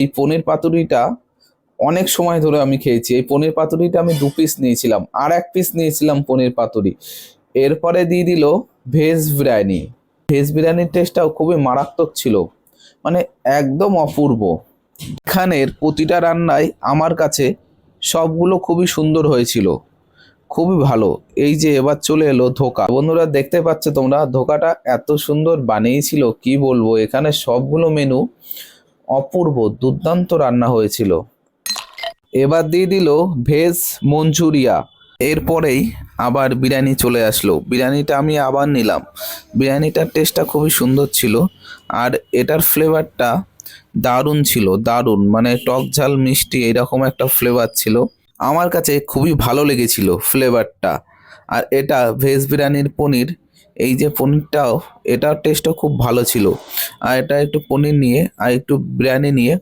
এই পনির পাতুরিটা অনেক সময় ধরে আমি খেয়েছি। এই পনির পাতুরিটা আমি 2 পিস নিয়েছিলাম, আর 1 পিস নিয়েছিলাম পনির পাতুরি। এরপরে দিয়ে দিল ভেজ বিরিয়ানি। ভেজ বিরিয়ানির টেস্টটাও খুবই মারাত্মক ছিল, মানে একদম অপূর্ব। এখানের প্রতিটা রান্নাই আমার কাছে সবগুলো খুবই সুন্দর হয়েছিল, খুবই ভালো। এই যে এবার চলে এলো ধোকা। বন্ধুরা দেখতে পাচ্ছ তোমরা, ধোকাটা এত সুন্দর বানিয়েছিল কি বলবো। এখানে সবগুলো মেনু অপূর্ব দুর্দান্ত রান্না হয়েছিল। এবার দিয়ে দিল ভেজ মঞ্চুরিয়া। এরপরেই আবার বিরিয়ানি চলে আসলো। বিরিয়ানিটা আমি আবার নিলাম। বিরিয়ানিটার টেস্টটা খুবই সুন্দর ছিল, আর এটার ফ্লেভারটা দারুণ ছিল, দারুণ, মানে টক ঝাল মিষ্টি এরকম একটা ফ্লেভার ছিল। আমার কাছে খুবই ভালো লেগেছিল ফ্লেভারটা। আর এটা ভেজ বিরিয়ানির পনির, এই যে পনিরটাও, এটার টেস্টও খুব ভালো ছিল। আর এটা একটু পনির নিয়ে আর একটু বিরিয়ানি নিয়ে